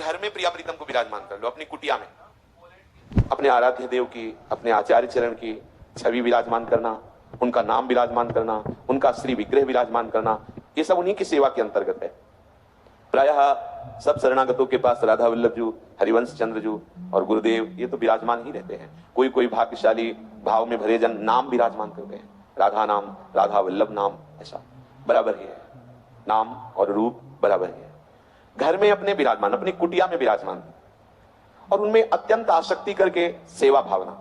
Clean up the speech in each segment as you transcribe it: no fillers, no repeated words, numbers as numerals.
घर में प्रिया प्रीतम को विराजमान कर लो, अपनी कुटिया में अपने आराध्य देव की, अपने आचार्य चरण की छवि विराजमान करना, उनका नाम विराजमान करना, उनका श्री विग्रह विराजमान करना, ये सब उन्हीं की सेवा के अंतर्गत है। प्रायः सब शरणागतों के पास राधा वल्लभ जी, हरिवंश चंद्र जी और गुरुदेव ये तो विराजमान ही रहते हैं। कोई कोई भाग्यशाली भाव में भरे जन नाम विराजमान करते हैं, राधा नाम, राधा वल्लभ नाम, ऐसा बराबर ही है, नाम और रूप बराबर ही है। घर में अपने विराजमान, अपनी कुटिया में विराजमान, और उनमें अत्यंत आसक्ति करके सेवा भावना।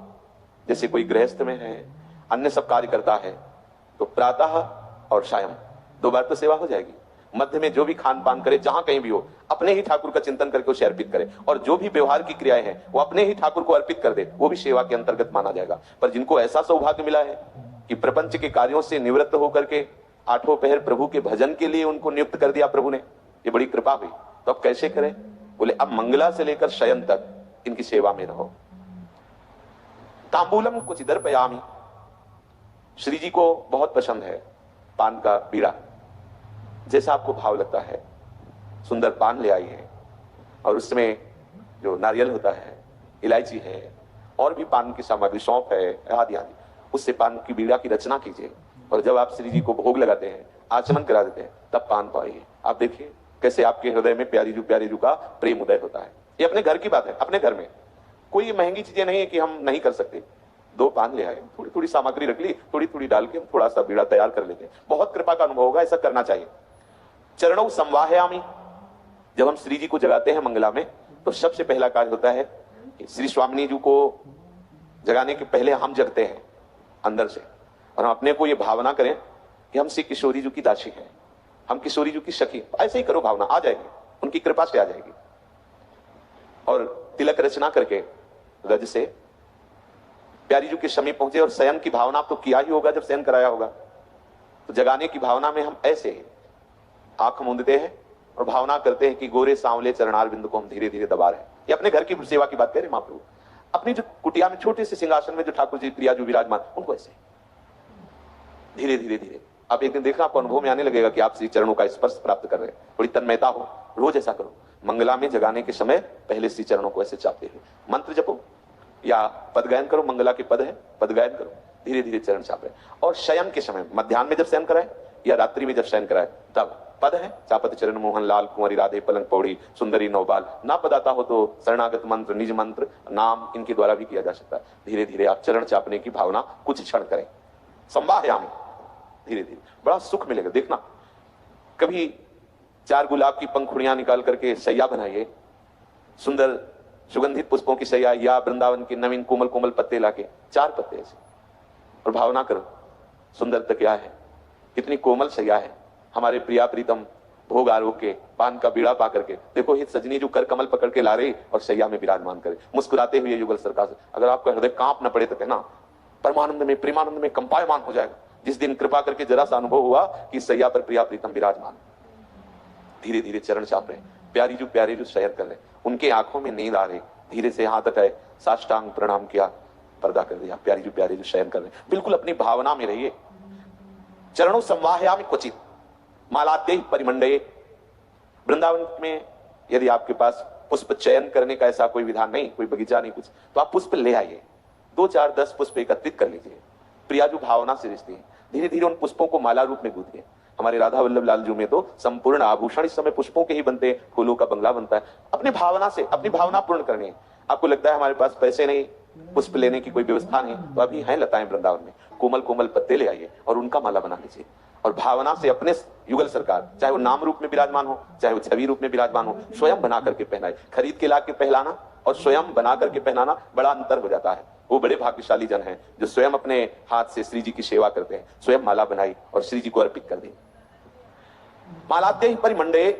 जैसे कोई गृहस्थ में है, अन्य सब कार्य करता है, तो प्रातः और सायं 2 बार तो सेवा हो जाएगी। मध्य में जो भी खान पान करे, जहां कहीं भी हो, अपने ही ठाकुर का चिंतन करके उसे अर्पित करे, और जो भी व्यवहार की क्रियाएं हैं वो अपने ही ठाकुर को अर्पित कर दे, वो भी सेवा के अंतर्गत माना जाएगा। पर जिनको ऐसा सौभाग्य मिला है कि प्रपंच के कार्यों से निवृत्त होकर के 8 पहर प्रभु के भजन के लिए उनको नियुक्त कर दिया प्रभु ने, ये बड़ी कृपा हुई। तो अब कैसे करें? बोले अब मंगला से लेकर शयन तक इनकी सेवा में रहो। तांबूलम कुछ इधर पयामी, श्री जी को बहुत पसंद है पान का बीड़ा। जैसा आपको भाव लगता है, सुंदर पान ले आई है, और उसमें जो नारियल होता है, इलायची है, और भी पान की सामग्री, सौंफ है, आदि आदि, उससे पान की बीड़ा की रचना कीजिए, और जब आप श्री जी को भोग लगाते हैं, आचमन करा देते हैं, तब पान पाइए। आप देखिए कैसे आपके हृदय में प्यारी जू का प्रेम उदय होता है। ये अपने घर की बात है, अपने घर में कोई महंगी चीजें नहीं है कि हम नहीं कर सकते। 2 पान ले आए, थोड़ी थोड़ी सामग्री रख ली, थोड़ी थोड़ी डाल के हम थोड़ा सा बीड़ा तैयार कर लेते हैं। बहुत कृपा का अनुभव होगा, ऐसा करना चाहिए। चरणों संवाहयामी, जब हम श्री जी को जगाते हैं मंगला में, तो सबसे पहला कार्य होता है कि श्री स्वामिनी जी को जगाने के पहले हम जगते हैं अंदर से, और हम अपने को ये भावना करें कि हम श्री किशोरी जी की दासी हैं, हम किशोरी जी की सखी। ऐसे ही करो, भावना आ जाएगी, उनकी कृपा से आ जाएगी। और तिलक रचना करके रज से प्यारी जी के समीप पहुंचे, और शयन की भावना तो किया ही होगा जब शयन कराया होगा, तो जगाने की भावना में हम ऐसे ही आंख मूंदते हैं और भावना करते हैं कि गोरे सांवले चरणार बिंदु को हम धीरे धीरे दबा रहे हैं। ये अपने घर की सेवा की बात कह रहे महाप्रभु। अपनी जो कुटिया में छोटे से सिंहासन में जो ठाकुर जी प्रिया जो विराजमान, उनको ऐसे धीरे धीरे धीरे आप एक दिन देखना, आपको अनुभव में आने लगेगा कि आप श्री चरणों का स्पर्श प्राप्त कर रहे हैं। थोड़ी तन्मयता हो, रोज ऐसा करो। मंगला में जगाने के समय पहले श्री चरणों को ऐसे चापते हुए मंत्र जपो या पद गायन करो, मंगला के पद है, पद गायन करो, धीरे धीरे चरण चापे। और शयन के समय, मध्याह्न में जब शयन कराए या रात्रि में जब शयन कराए, तब पद है, चापत चरण मोहन लाल कुंवरी राधे पलंग पौड़ी सुंदरी नौबाल। ना पद आता हो तो शरणागत मंत्र, निज मंत्र, नाम, इनके द्वारा भी किया जा सकता है। धीरे धीरे आप चरण चापने की भावना कुछ क्षण करें, संवाहयामी, धीरे धीरे बड़ा सुख मिलेगा। देखना, कभी 4 गुलाब की पंखुड़ियां निकाल करके सैया बनाइए, सुंदर सुगंधित पुष्पों की सैया, या वृंदावन के नवीन कोमल कोमल पत्ते लाके 4 पत्ते ऐसे, और भावना करो सुंदर तकिया है, कितनी कोमल सैया है, हमारे प्रिया प्रीतम भोग आरोग के पान का बीड़ा पा करके, देखो ये सजनी जो कर कमल पकड़ के ला रही और सैया में विराजमान करे, मुस्कुराते हुए युगल सरकार से। अगर आपका हृदय कांप न पड़े तो कहना, परमानंद में, प्रेमानंद में कंपायमान हो जाएगा जिस दिन कृपा करके जरा सा अनुभव हुआ कि सैया पर प्रिया प्रीतम विराजमान। धीरे धीरे चरण चाप रहे, प्यारी जो शयन कर रहे, उनके आंखों में नींद आ रही, धीरे से हाथ हटाए, साष्टांग प्रणाम किया, पर्दा कर दिया, प्यारी जो शयन कर रहे, बिल्कुल अपनी भावना में रहिए। चरणों संवाहयामि क्वचित मालाद्यै परिमंडये। वृंदावन में यदि आपके पास पुष्प चयन करने का ऐसा कोई विधान नहीं, कोई बगीचा नहीं कुछ, तो आप पुष्प ले आइए, 2 4 10 पुष्प एकत्रित कर लीजिए। प्रिया जो भावना से रिश्ते हैं, धीरे धीरे उन पुष्पों को माला रूप में गूंथिए। हमारे राधा वल्लभ लाल जी में तो संपूर्ण आभूषण इस समय पुष्पों के ही बनते हैं, फूलों का बंगला बनता है। अपनी भावना से अपनी भावना पूर्ण करनी है। आपको लगता है हमारे पास पैसे नहीं, पुष्प लेने की कोई व्यवस्था नहीं, तो अभी है लताएं वृंदावन में, कोमल कोमल पत्ते ले आइए और उनका माला बना लीजिए। और भावना से अपने युगल सरकार, चाहे वो नाम रूप में विराजमान हो, चाहे वो छवि रूप में विराजमान हो, स्वयं बना करके पहनाए। खरीद के ला के पहनाना और स्वयं बना करके पहनाना बड़ा अंतर हो जाता है। वो बड़े भाग्यशाली जन हैं जो स्वयं अपने हाथ से श्री जी की सेवा करते हैं, स्वयं माला बनाई और श्री जी को अर्पित कर दी। मालाद्यै परिमंडये।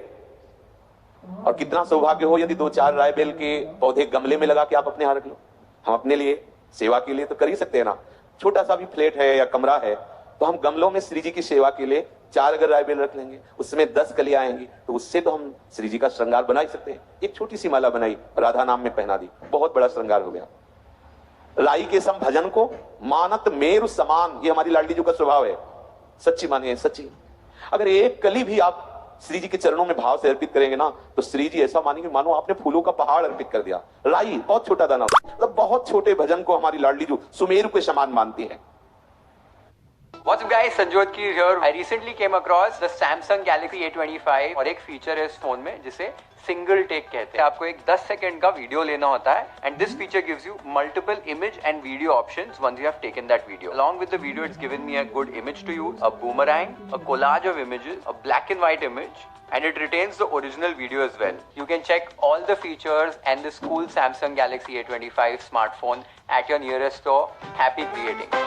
और कितना सौभाग्य हो यदि 2 4 रायबेल के पौधे गमले में लगा के आप अपने यहाँ रख लो। हम अपने लिए सेवा के लिए तो कर ही सकते हैं ना, छोटा सा भी फ्लैट है या कमरा है, तो हम गमलों में श्री जी की सेवा के लिए 4 अगर रायबेल रख लेंगे, उसमें 10 कलियां आएंगी, तो उससे तो हम श्री जी का श्रृंगार बना ही सकते हैं। एक छोटी सी माला बनाई, राधा नाम में पहना दी, बहुत बड़ा श्रृंगार हो गया। राई के सम भजन को मानत मेरु समान, ये हमारी लाडली जी का स्वभाव है। सच्ची मानिए, सच्ची। अगर एक कली भी आप श्री जी के चरणों में भाव से अर्पित करेंगे ना, तो श्री जी ऐसा मानेंगे मानो आपने फूलों का पहाड़ अर्पित कर दिया। लाई बहुत छोटा दाना, मतलब बहुत छोटे भजन को हमारी लाडली जो सुमेरु के समान मानती है। What's up guys, Sanjot Keer here. I recently came across the Samsung Galaxy A25 और एक फीचर है इस फोन में जिसे सिंगल टेक कहते हैं। आपको एक 10 सेकंड का वीडियो लेना होता है and this feature gives you multiple image and video options once you have taken that video. Along with the video, it's given me a good image to use, a boomerang, a collage of images, a black and white image, and it retains the original video as well. You can check all the features and this cool Samsung Galaxy A25 smartphone at your nearest store. Happy creating.